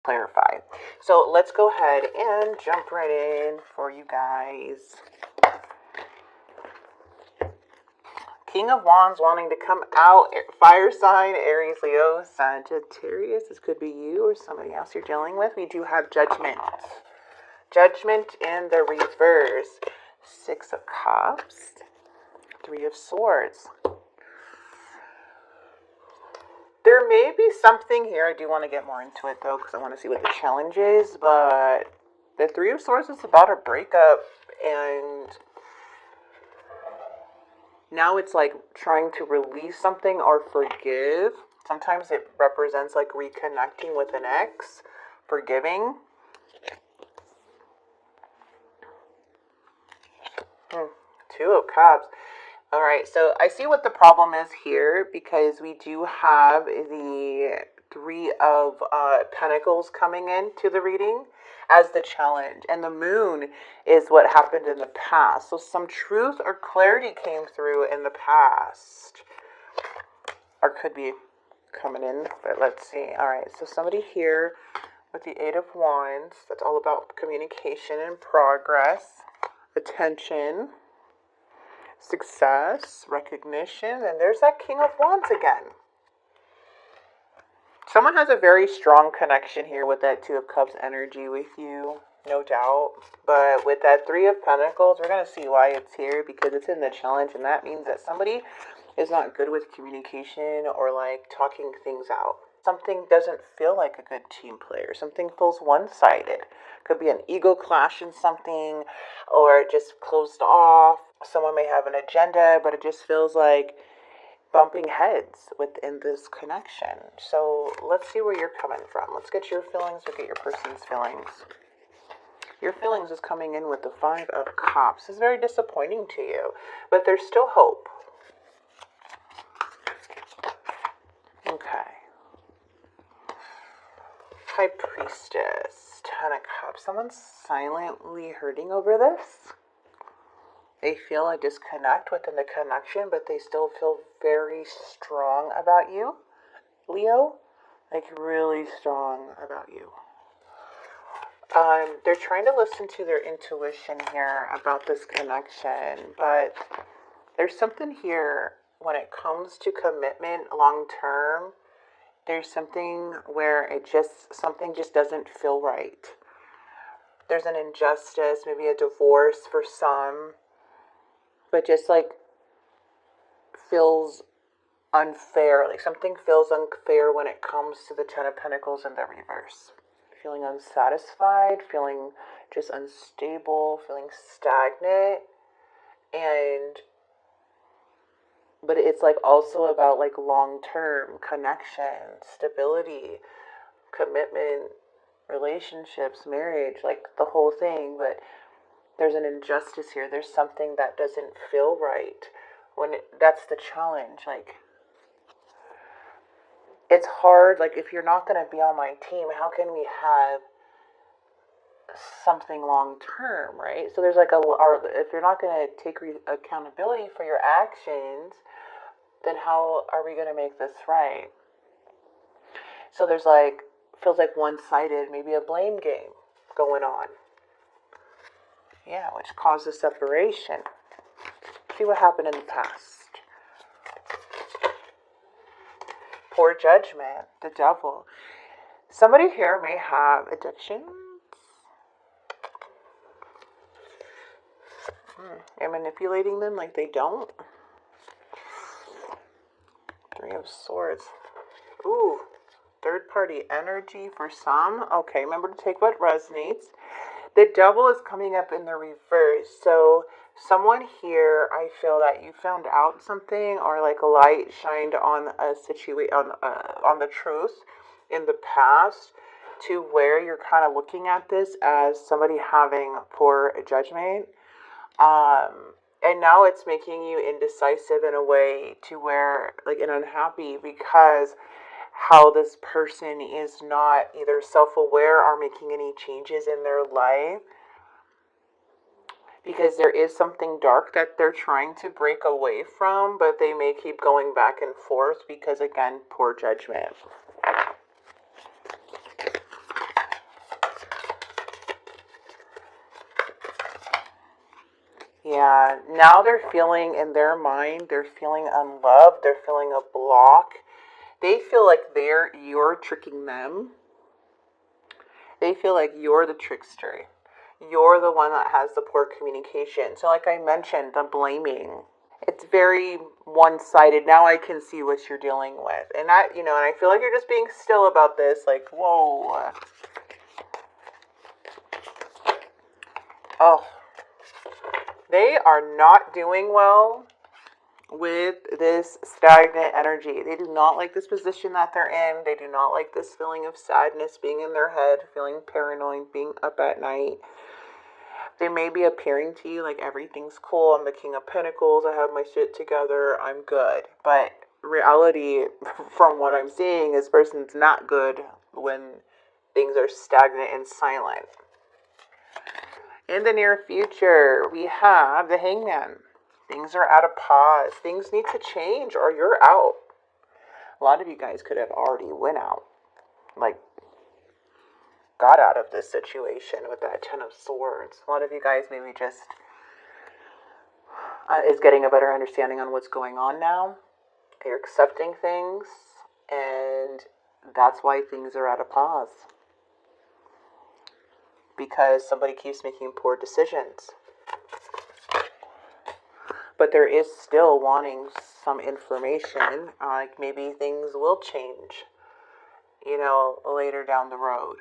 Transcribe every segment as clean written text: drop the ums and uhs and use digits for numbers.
clarify. So let's go ahead and jump right in for you guys. King of Wands wanting to come out, fire sign, Aries, Leo, Sagittarius. This could be you or somebody else you're dealing with. We do have Judgment. Judgment in the reverse. Six of Cups, Three of Swords. There may be something here. I do want to get more into it, though, because I want to see what the challenge is. But the Three of Swords is about a breakup, and now it's like trying to release something or forgive. Sometimes it represents like reconnecting with an ex, forgiving. Two of Cups. All right, so I see what the problem is here, because we do have the Three of Pentacles coming into the reading as the challenge. And the Moon is what happened in the past. So some truth or clarity came through in the past. Or could be coming in, but let's see. All right, so somebody here with the Eight of Wands. That's all about communication and progress, attention, success, recognition, and there's that King of Wands again. Someone has a very strong connection here with that Two of Cups energy with you, no doubt. But with that Three of Pentacles, we're going to see why it's here, because it's in the challenge, and that means that somebody is not good with communication or like talking things out. Something doesn't feel like a good team player. Something feels one-sided. Could be an ego clash in something, or just closed off. Someone may have an agenda, but it just feels like bumping heads within this connection. So let's see where you're coming from. Let's get your feelings, look at your person's feelings. Your feelings is coming in with the Five of Cups. It's very disappointing to you, but there's still hope. Okay. High Priestess, Ten of Cups. Someone's silently hurting over this. They feel a disconnect within the connection, but they still feel very strong about you, Leo. Like really strong about you. They're trying to listen to their intuition here about this connection, but there's something here when it comes to commitment long term. There's something where something just doesn't feel right. There's an injustice, maybe a divorce for some, but just like feels unfair. Like something feels unfair when it comes to the Ten of Pentacles in the reverse. Feeling unsatisfied, feeling just unstable, feeling stagnant, but it's like also about like long-term connection, stability, commitment, relationships, marriage, like the whole thing. But there's an injustice here. There's something that doesn't feel right. That's the challenge. Like, it's hard. Like, if you're not going to be on my team, how can we have something long term, right? So there's like if you're not going to take accountability for your actions, then how are we going to make this right? So there's like, feels like one-sided, maybe a blame game going on. Yeah, which causes separation. See what happened in the past. Poor judgment, the devil. Somebody here may have addictions. And manipulating them like they don't. Three of Swords. Ooh, third party energy for some. Okay, remember to take what resonates. The devil is coming up in the reverse. So someone here, I feel that you found out something, or like a light shined on a situation, on the truth in the past, to where you're kind of looking at this as somebody having poor judgment. And now it's making you indecisive in a way to where, like, and unhappy, because how this person is not either self-aware or making any changes in their life, because there is something dark that they're trying to break away from, but they may keep going back and forth because, again, poor judgment. Yeah, now they're feeling in their mind, they're feeling unloved, they're feeling a block. They feel like you're tricking them. They feel like you're the trickster. You're the one that has the poor communication. So like I mentioned, the blaming. It's very one-sided. Now I can see what you're dealing with. And and I feel like you're just being still about this, like, whoa. Oh, they are not doing well with this stagnant energy. They do not like this position that they're in. They do not like this feeling of sadness, being in their head, feeling paranoid, being up at night. They may be appearing to you like everything's cool. I'm the King of Pentacles. I have my shit together. I'm good. But reality, from what I'm seeing, is person's not good when things are stagnant and silent. In the near future, we have the Hangman. Things are at a pause. Things need to change or you're out. A lot of you guys could have already went out. Like, got out of this situation with that Ten of Swords. A lot of you guys maybe just is getting a better understanding on what's going on now. You're accepting things, and that's why things are at a pause. Because somebody keeps making poor decisions. But there is still wanting some information, like maybe things will change, later down the road.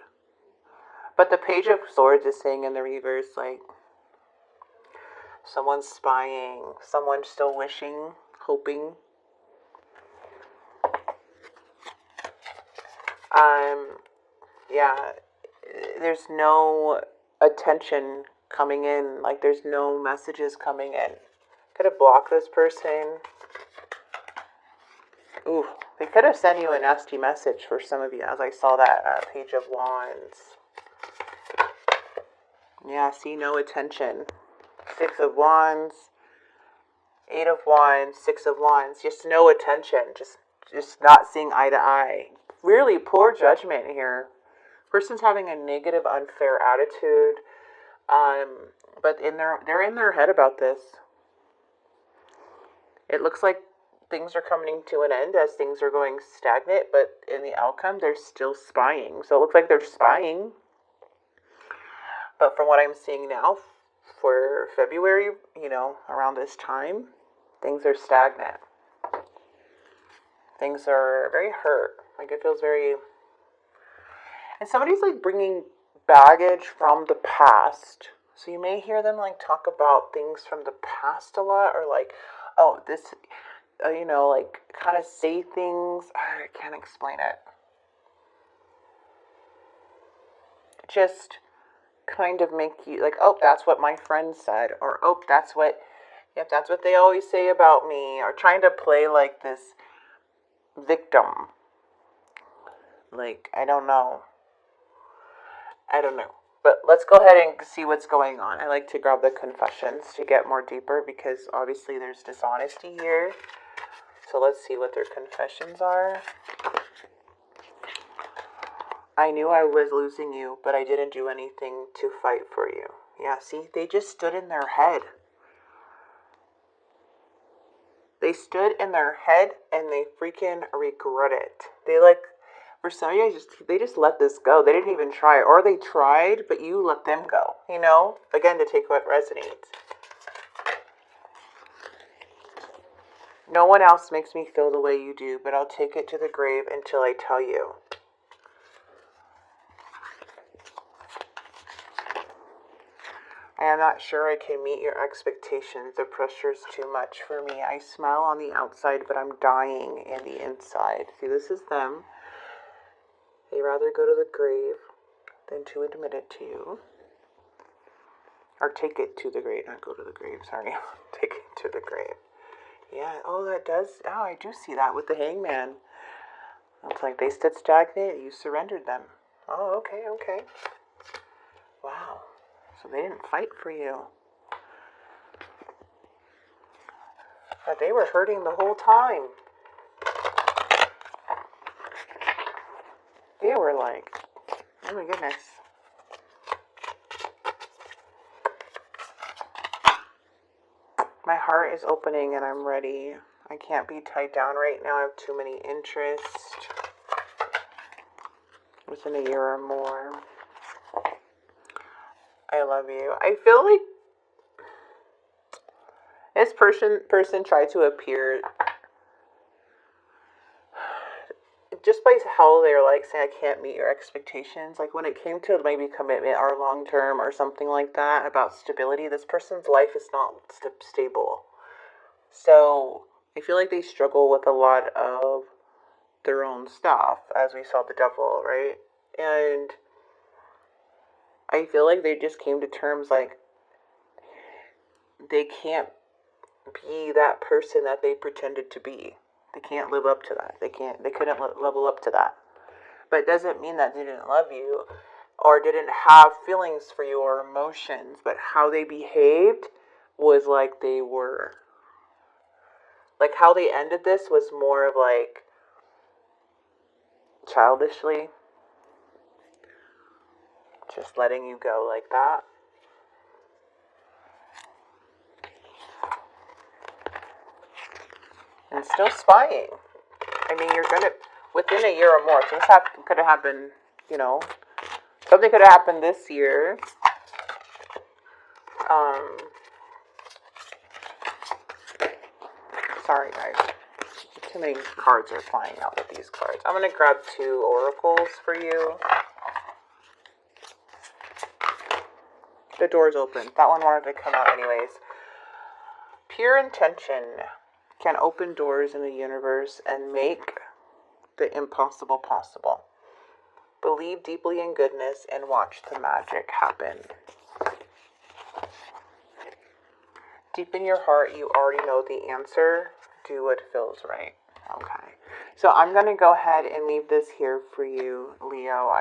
But the Page of Swords is saying in the reverse, like, someone's spying, someone's still wishing, hoping. Yeah, there's no attention coming in, like there's no messages coming in. Could have blocked this person. Ooh, they could have sent you a nasty message for some of you, as I saw that Page of Wands. Yeah, see, no attention. Six of Wands, Eight of Wands, Six of Wands. Just no attention. Just not seeing eye to eye. Really poor judgment here. Person's having a negative, unfair attitude. But they're in their head about this. It looks like things are coming to an end as things are going stagnant, but in the outcome, they're still spying. So it looks like they're spying. But from what I'm seeing now, for February, around this time, things are stagnant. Things are very hurt. Like, it feels very... And somebody's, like, bringing baggage from the past. So you may hear them, like, talk about things from the past a lot. Or, like, oh, this... like, kind of say things. I can't explain it. Just kind of make you like, oh, that's what my friend said, or oh, that's what they always say about me, or trying to play like this victim. Like, I don't know. But let's go ahead and see what's going on. I like to grab the confessions to get more deeper, because obviously there's dishonesty here. So let's see what their confessions are. I knew I was losing you, but I didn't do anything to fight for you. Yeah, see, they just stood in their head. They stood in their head and they freaking regret it. They for some of you, they just let this go. They didn't even try, or they tried, but you let them go. Again, to take what resonates. No one else makes me feel the way you do, but I'll take it to the grave until I tell you. I am not sure I can meet your expectations. The pressure's too much for me. I smile on the outside, but I'm dying in the inside. See, this is them. They rather go to the grave than to admit it to you. Or take it to the grave, not go to the grave, sorry. Take it to the grave. Yeah, I do see that with the Hangman. It's like they stood stagnant, you surrendered them. Oh, okay. Wow. So they didn't fight for you. But they were hurting the whole time. They were like, oh my goodness. My heart is opening and I'm ready. I can't be tied down right now. I have too many interests within a year or more. I love you. I feel like this person tried to appear just by how they're like saying I can't meet your expectations. Like when it came to maybe commitment or long term or something like that about stability, this person's life is not stable. So I feel like they struggle with a lot of their own stuff, as we saw the devil, right? And I feel like they just came to terms like they can't be that person that they pretended to be. They can't live up to that. They couldn't level up to that. But it doesn't mean that they didn't love you or didn't have feelings for you or emotions. But how they behaved was like they were. Like how they ended this was more of like childishly. Just letting you go like that. And still spying. I mean, you're gonna, within a year or more, things could have happened, you know. Something could have happened this year. Sorry, guys. Too many cards are flying out with these cards. I'm going to grab 2 oracles for you. The door's open. That one wanted to come out anyways. Pure intention can open doors in the universe and make the impossible possible. Believe deeply in goodness and watch the magic happen. Deep in your heart, you already know the answer. Do what feels right. Okay. So I'm going to go ahead and leave this here for you, Leo.